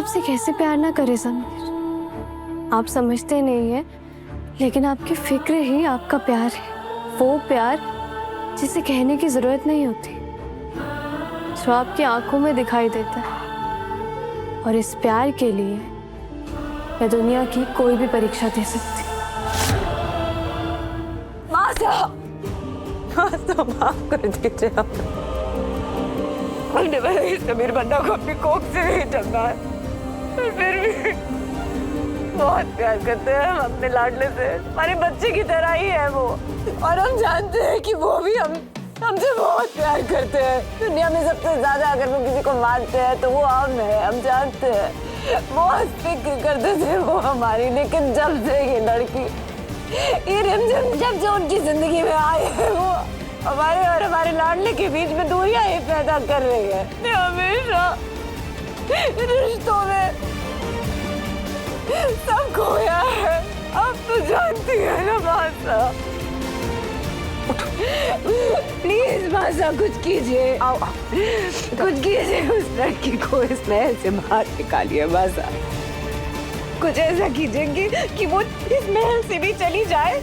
आपसे कैसे प्यार ना करे समीर। आप समझते नहीं है, लेकिन आपकी फिक्र ही आपका प्यार है। वो प्यार जिसे कहने की जरूरत नहीं होती, जो आपकी आंखों में दिखाई देता है। और इस प्यार के लिए मैं दुनिया की कोई भी परीक्षा दे सकती। माफ कर दीजिए आप। हमने भले ही समीर बंदा को अपनी कोख से नहीं चलना है, पर फिर भी बहुत प्यार करते हैं हम अपने लाडले से। हमारे बच्चे की तरह ही है वो, और हम जानते हैं कि वो भी हमसे बहुत प्यार करते हैं। दुनिया में सबसे ज्यादा अगर वो किसी को मानते हैं तो वो हम है, हम जानते हैं। बहुत फिक्र करते थे वो हमारी, लेकिन जब से ये लड़की ये रिमझिम जब से उनकी जिंदगी में आई है, वो हमारे और हमारे लाडले के बीच में दूरियां ही पैदा कर रही है। मैं हमेशा रिश्तों में सब खोया है। अब तो जानती है ना मासा। प्लीज मासा कुछ कीजिए, कुछ कीजिए। उस लड़की को इस महल से बाहर निकालिए मासा। कुछ ऐसा कीजिए कि वो इस महल से भी चली जाए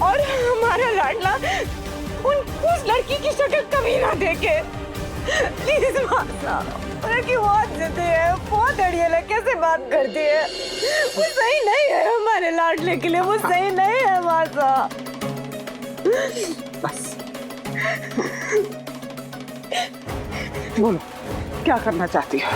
और हमारा लाडला उस लड़की की शक्ल कभी ना देखे। प्लीज मासा। लड़की बहुत जिद्दी है, बहुत अड़ियल है, कैसे बात करती है। वो सही नहीं है हमारे लाडले के लिए, वो सही नहीं है मासा। बस बोलो, क्या करना चाहती हो?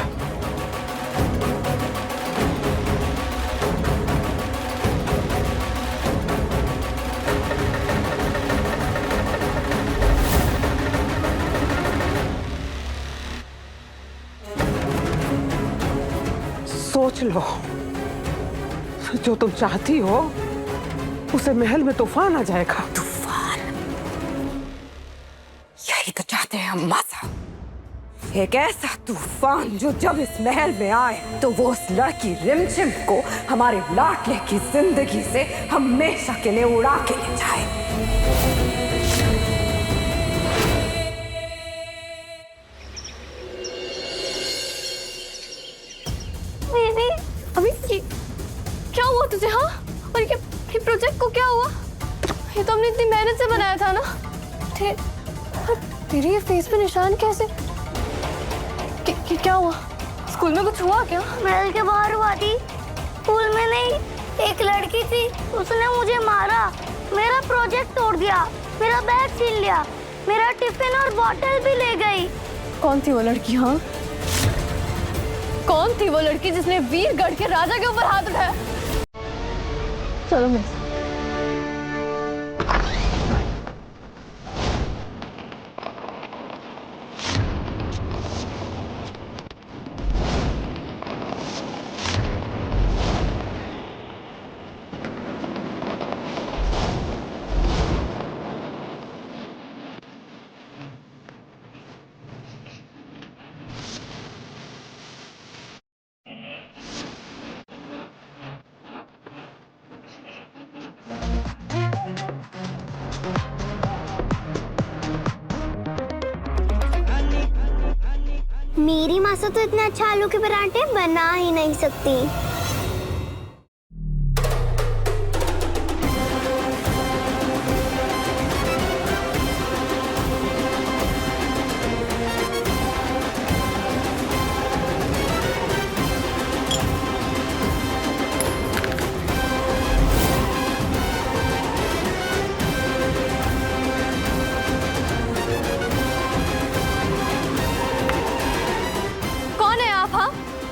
सोच लो, जो तुम चाहती हो उसे महल में तूफान आ जाएगा। तूफान? यही तो चाहते हैं हम मासा। एक ऐसा तूफान जो जब इस महल में आए तो वो उस लड़की रिमझिम को हमारे लाडले की जिंदगी से हमेशा के लिए उड़ा के ले जाए। अभी क्या हुआ तुझे? हाँ, और ये प्रोजेक्ट को क्या हुआ? ये तो हमने इतनी मेहनत से बनाया था ना। तेरे ये फेस पे निशान कैसे? क्या हुआ? स्कूल में कुछ हुआ क्या? महल के बाहर हुआ थी, स्कूल में नहीं। एक लड़की थी, उसने मुझे मारा, मेरा प्रोजेक्ट तोड़ दिया, मेरा बैग छीन लिया, मेरा टिफिन और बॉटल भी ले गई। कौन थी वो लड़की? हाँ, कौन थी वो लड़की जिसने वीरगढ़ के राजा के ऊपर हाथ उठाया? चलो मैं मेरी मासा तो इतने अच्छा आलू के पराठे बना ही नहीं सकती।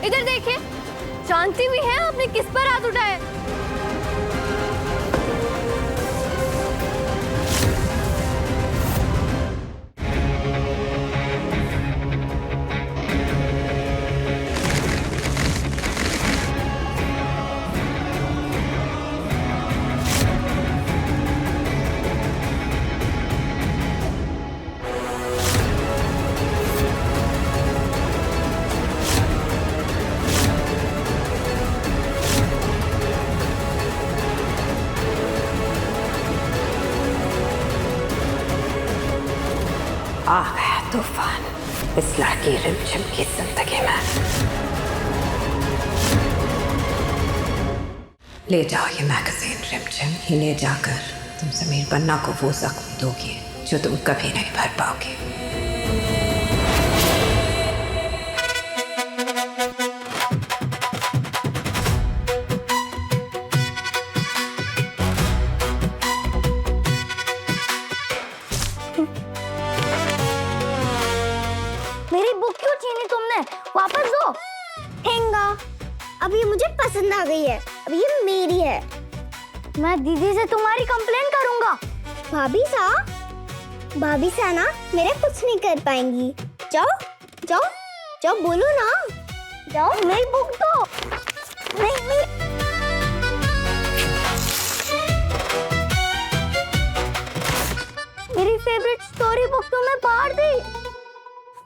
इधर देखिए, जानती भी है आपने किस पर हाथ उठाया? आ गया तूफान इस लड़की रिमझिम की जिंदगी में। ले जाओ ये मैगजीन रिमझिम, ही ले जाकर तुम समीर बन्ना को वो जख्म दोगे जो तुम कभी नहीं भर पाओगे। मेरी बुक क्यों छीनी तुमने? वापस दो। हेंगा, अब ये मुझे पसंद आ गई है, अब ये मेरी है। मैं दीदी से तुम्हारी कंप्लेन करूंगा। भाभी सा ना मेरे कुछ नहीं कर पाएंगी। जाओ जाओ जाओ, बोलो ना, जाओ। मेरी बुक दो। नहीं। मेरी फेवरेट स्टोरी बुक तो मैं फाड़ दी,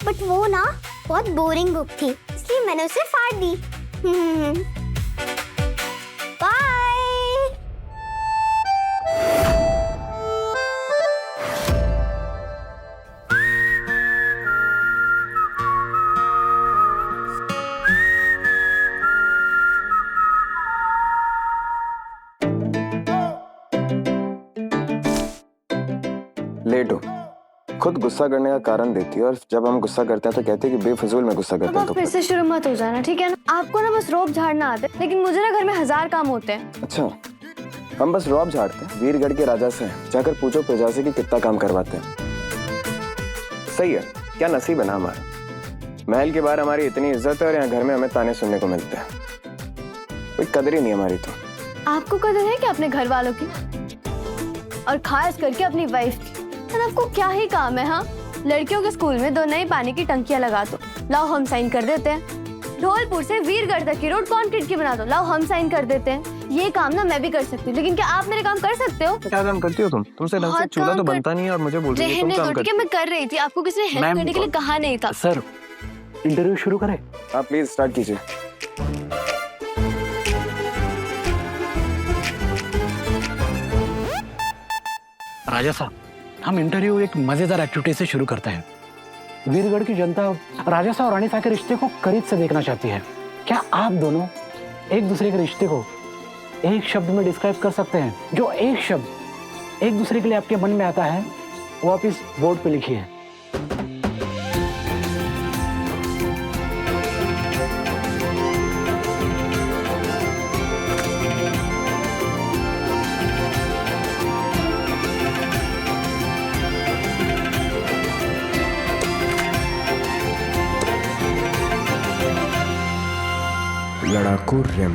बट वो ना बहुत बोरिंग बुक थी, इसलिए मैंने उसे फाड़ दी। बाय। लेट हो, खुद गुस्सा करने का कारण देती है, और जब हम गुस्सा करते हैं तो कहते हैं कि बेफजूल में गुस्सा करते अब हैं। आप तो फिर से शुरू मत हो जाना, ठीक है ना? आपको ना बस रोब झाड़ना आता है, लेकिन मुझे ना घर में 1000 काम होते हैं। अच्छा, हम बस रौब झाड़ते हैं। वीरगढ़ के राजा से जाकर पूछो प्रजा से कि कितना काम करवाते हैं। सही है, क्या नसीब है ना हमारा। महल के बाहर हमारी इतनी इज्जत है और यहाँ घर में हमें ताने सुनने को मिलते हैं। कोई कदर ही नहीं हमारी। तो आपको कदर है क्या अपने घर वालों की, और खास करके अपनी वाइफ की? और आपको क्या ही काम है? हाँ, लड़कियों के स्कूल में 2 नई पानी की टंकियां लगा दो, लाओ हम साइन कर देते हैं। धौलपुर से वीरगढ़ तक की रोड कंक्रीट की बना दो, लाओ हम साइन कर देते हैं। ये काम ना मैं भी कर सकती हूँ, लेकिन क्या आप मेरे काम कर सकते हो? क्या काम करती हो तुम? तुमसे ढंग से बहुत चूल्हा तो काम बनता नहीं है और मुझे बोल रही हो तुम काम ठीक करती है, मैं कर रही थी, आपको किसी ने हेल्प करने के लिए कहा नहीं था। सर, इंटरव्यू शुरू करें? हो। आप प्लीज स्टार्ट कीजिए। राजा साहब, हम इंटरव्यू एक मजेदार एक्टिविटी से शुरू करते हैं। वीरगढ़ की जनता राजा साहब और रानी साहब के रिश्ते को करीब से देखना चाहती है। क्या आप दोनों एक दूसरे के रिश्ते को एक शब्द में डिस्क्राइब कर सकते हैं? जो एक शब्द एक दूसरे के लिए आपके मन में आता है, वो आप इस बोर्ड पे लिखिए। लड़ाकू रिम।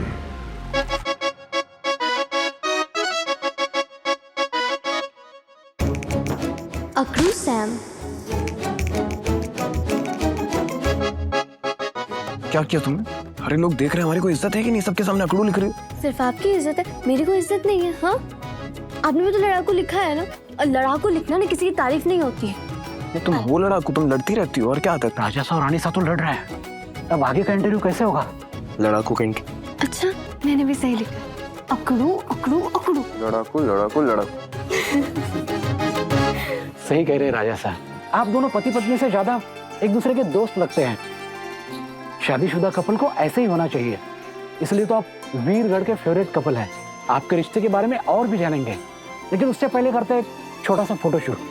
अक्रू सैम, क्या किया तुमने? अरे लोग देख रहे हैं, हमारी कोई इज्जत है कि नहीं? सबके सामने अकड़ू लिख रही हो। सिर्फ आपकी इज्जत है, मेरी कोई इज्जत नहीं है। हाँ, आपने भी तो लड़ाकू लिखा है ना, और लड़ाकू लिखना ना किसी की तारीफ नहीं होती है। ये तुम वो लड़ाकू, तुम लड़ती रहती हो और क्या आता है? राजा साहब और रानी साहब तो लड़ रहे हैं, अब आगे का इंटरव्यू कैसे होगा? लड़ाकू कहीं। अच्छा, मैंने भी सही लिखा, अकड़ू अकड़ू अकड़ू। लड़ाकू लड़ाकू लड़ाकू। सही कह रहे हैं राजा साहब, आप दोनों पति पत्नी से ज्यादा एक दूसरे के दोस्त लगते हैं। शादीशुदा कपल को ऐसे ही होना चाहिए, इसलिए तो आप वीरगढ़ के फेवरेट कपल हैं। आपके रिश्ते के बारे में और भी जानेंगे, लेकिन उससे पहले करते हैं एक छोटा सा फोटोशूट।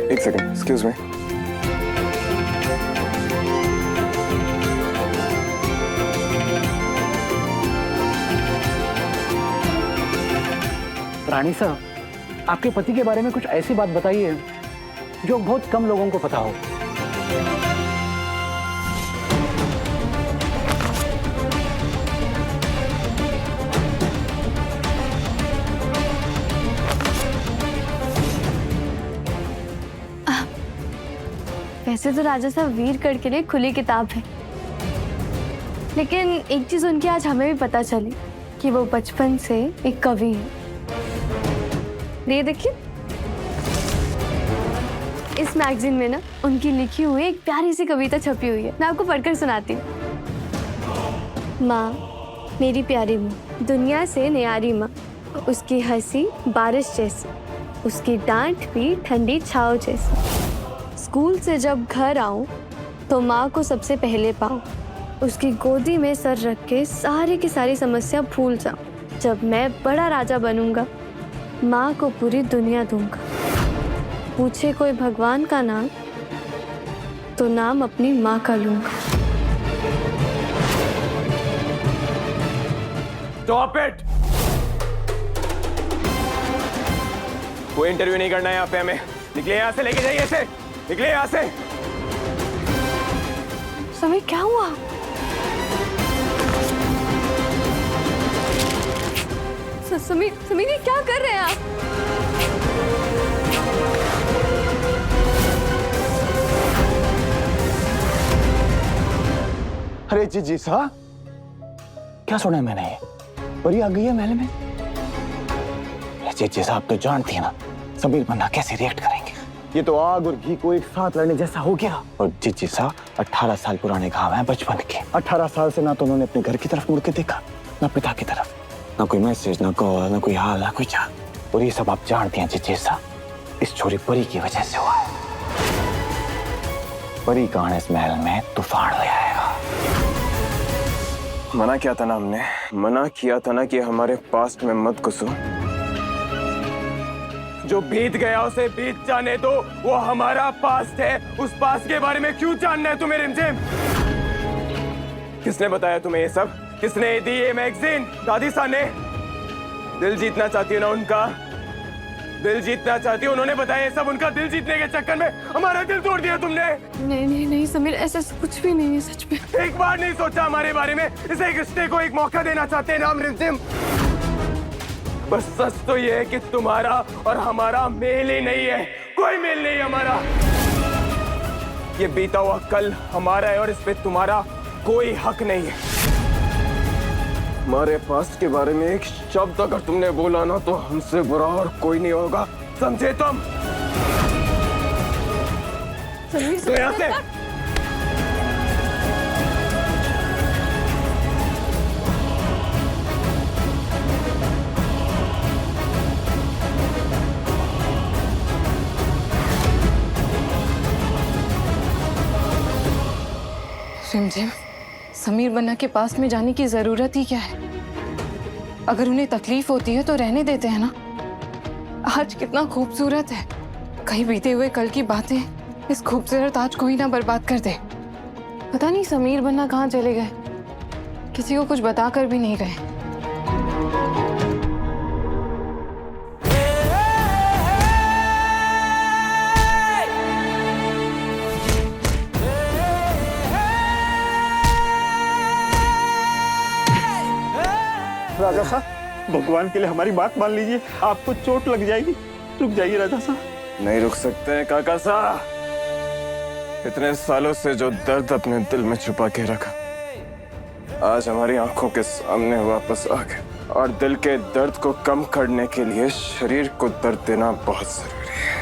एक सेकंड, एक्सक्यूज मी। रानी साहब, आपके पति के बारे में कुछ ऐसी बात बताइए जो बहुत कम लोगों को पता हो। वैसे तो राजा साहब वीरगढ़ के लिए खुली किताब है, लेकिन एक चीज उनकी आज हमें भी पता चली कि वो बचपन से एक कवि है। ये देखिए, इस मैगजीन में ना उनकी लिखी हुई एक प्यारी सी कविता छपी हुई है, मैं आपको पढ़कर सुनाती हूँ। माँ, मेरी प्यारी माँ, दुनिया से न्यारी माँ, उसकी हंसी बारिश जैसी, उसकी डांट भी ठंडी छाव जैसी। स्कूल से जब घर आऊं तो माँ को सबसे पहले पाऊं, उसकी गोदी में सर रख के सारी की सारी समस्या भूल जाऊं। जब मैं बड़ा राजा बनूंगा, माँ को पूरी दुनिया दूंगा। पूछे कोई भगवान का नाम तो नाम अपनी माँ का लूंगा। Stop it! कोई इंटरव्यू नहीं करना है यहाँ पे हमें। निकले यहाँ से, लेके जाइए इसे। निकले यहाँ से। समीर क्या हुआ? समीर ये क्या कर रहे हैं आप? अरे जी साहब, क्या सुना है मैंने? परी आ गई है महल में। जी साहब तो जानती है ना समीर बन्ना कैसे रिएक्ट करेंगे। ये तो आग और घी को एक साथ लड़ने जैसा हो गया। और जी साहब 18 साल पुराने घाव हैं बचपन के। 18 साल से ना तो उन्होंने अपने घर की तरफ मुड़ के देखा, ना पिता की तरफ, ना कोई मैसेज, ना कॉल, ना कोई हाल, ना कोई चाल। और ये सब आप जानते हैं जी साहब, इस छोरी परी की वजह से हुआ है। परी का आने इस महल में तूफान ले आएगा। मना किया था ना हमने, मना किया था ना कि हमारे पास्ट में मत घुसो। जो बीत गया उसे बीत जाने दो, वो हमारा पास्ट है। उस पास्ट के बारे में क्यों जानना है तुम्हें रिमझिम? किसने बताया तुम्हें ये सब? किसने दी ये मैगजीन? दादी सा ने? दिल जीतना चाहती है ना उनका, दिल जीतना चाहती है। उन्होंने बताया ये सब उनका दिल जीतने के चक्कर में हमारा दिल तोड़ दिया तुमने। नहीं समीर, ऐसा कुछ भी नहीं है सच में। एक बार नहीं सोचा हमारे बारे में? इसे एक रिश्ते को एक मौका देना चाहते हैं नाम रिमझिम। बस सच तो ये है कि तुम्हारा और हमारा मेल ही नहीं है, कोई मेल नहीं हमारा। ये बीता हुआ कल हमारा है और इस पे तुम्हारा कोई हक नहीं है। हमारे पास्ट के बारे में एक शब्द अगर तुमने बोला ना तो हमसे बुरा और कोई नहीं होगा, समझे तुम? तो यहाँ से रिमझिम, समीर बन्ना के पास में जाने की जरूरत ही क्या है? अगर उन्हें तकलीफ होती है तो रहने देते हैं ना। आज कितना खूबसूरत है, कहीं बीते हुए कल की बातें इस खूबसूरत आज को ही ना बर्बाद कर दे। पता नहीं समीर बन्ना कहाँ चले गए, किसी को कुछ बताकर भी नहीं गए। राजा साहब, भगवान के लिए हमारी बात मान लीजिए, आपको चोट लग जाएगी। रुक जाइए राजा साहब। नहीं रुक सकते हैं काका साहब। इतने सालों से जो दर्द अपने दिल में छुपा के रखा, आज हमारी आंखों के सामने वापस आ गया। और दिल के दर्द को कम करने के लिए शरीर को दर्द देना बहुत जरूरी है।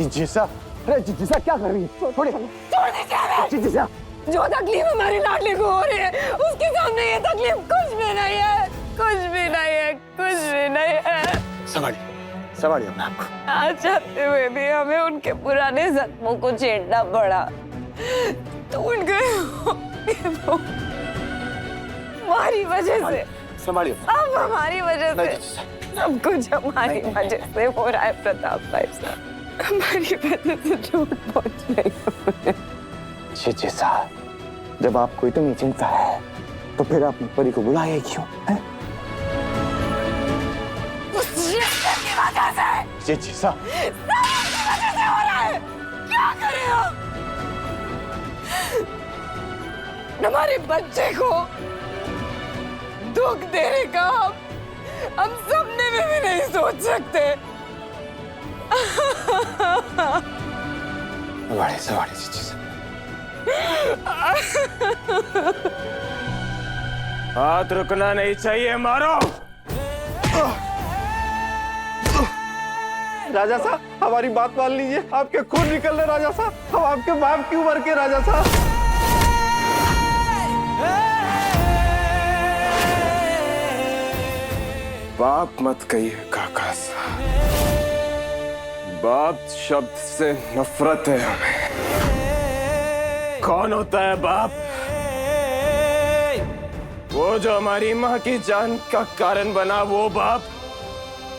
जी साहब, अरे जी साहब क्या कर रही है? छोड़ दीजिए जी साहब। जो तकलीफ हमारी लाडली को हो रही है उसके सामने ये तकलीफ कुछ भी नहीं है, कुछ भी नहीं है, कुछ भी नहीं है। संभालिए अपने आप को। आज चाहते हुए भी हमें उनके पुराने जख्मों को छेड़ना पड़ा। तो उनके हमारी वजह से, संभालिए। अब हमारी वजह से सब कुछ हमारी वजह से हो रहा है प्रताप भाई साहब। हमारी वजह से चोट पहुंच गई। जी साहब, जब आपको इतनी चिंता है तो फिर आपने परी को बुलाया क्यों है? जी साहब, वजह से हो रहा है। क्या करें हम? हमारे बच्चे को दुख देने का हम सपने में भी नहीं सोच सकते। संभालिए जी साहब। हाथ रुकना नहीं चाहिए, मारो। राजा साहब, हमारी बात मान लीजिए। आपके खून निकल रहे राजा साहब, हम आपके बाप की उम्र के राजा साहब। बाप मत कहिए काका साहब, बाप शब्द से नफरत है हमें। कौन होता है बाप? वो जो हमारी माँ की जान का कारण बना वो बाप,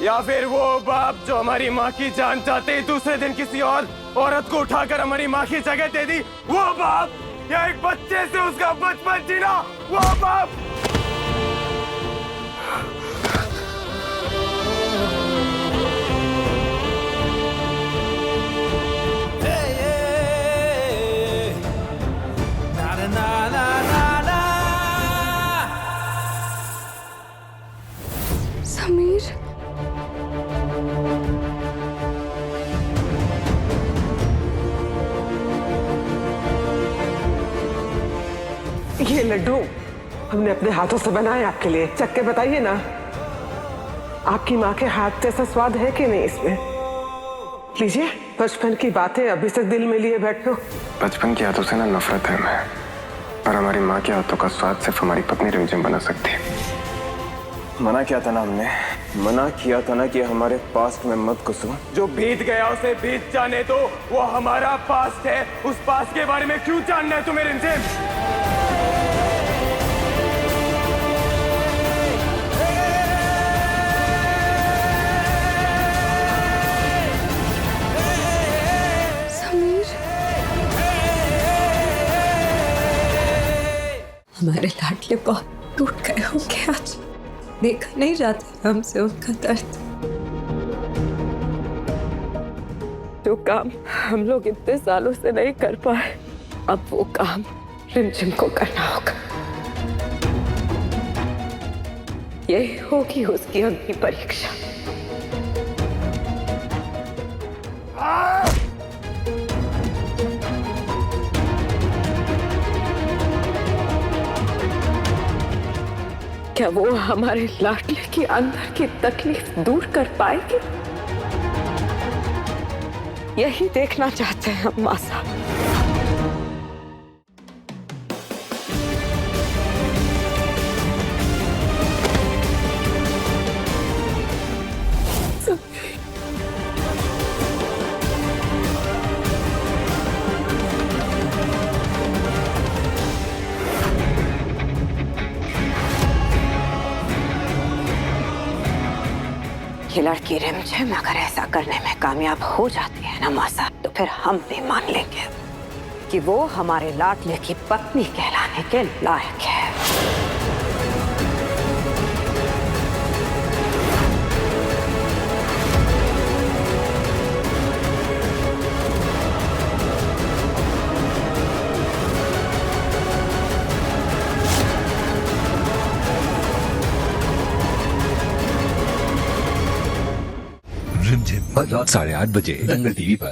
या फिर वो बाप जो हमारी माँ की जान चाहते ही दूसरे दिन किसी और औरत को उठाकर हमारी माँ की जगह दे दी वो बाप, या एक बच्चे से उसका बचपन जीना वो बाप? समीर, ये लड्डू हमने अपने हाथों से बनाए आपके लिए, चख के बताइए ना, आपकी माँ के हाथ जैसा स्वाद है कि नहीं इसमें? लीजिए, बचपन की बातें अभी से दिल में लिए बैठो। बचपन की हाथों से ना नफरत है हमें, पर हमारी माँ के हाथों का स्वाद सिर्फ हमारी पत्नी रिमझिम बना सकती है। मना किया था ना हमने, मना किया था ना कि हमारे पास्ट में मत घुसो। जो बीत गया उसे बीत जाने दो, वो हमारा पास्ट है, उस पास्ट के बारे में क्यों जानना है तुम्हें रिमझिम? हमारे लाडले बहुत टूट गए होंगे आज, देखा नहीं जाता हमसे उनका दर्द। जो काम हम लोग इतने सालों से नहीं कर पाए, अब वो काम रिमझिम को करना होगा। यही होगी उसकी अग्नि परीक्षा। क्या वो हमारे लाडले की अंदर की तकलीफ दूर कर पाएगी? यही देखना चाहते हैं हम माँ साहब। ये लड़की रिमझिम अगर ऐसा करने में कामयाब हो जाती है ना मासा, तो फिर हम भी मान लेंगे कि वो हमारे लाडले की पत्नी कहलाने के लायक है। रिमझिम रात 8:30 बजे दंगल टीवी पर।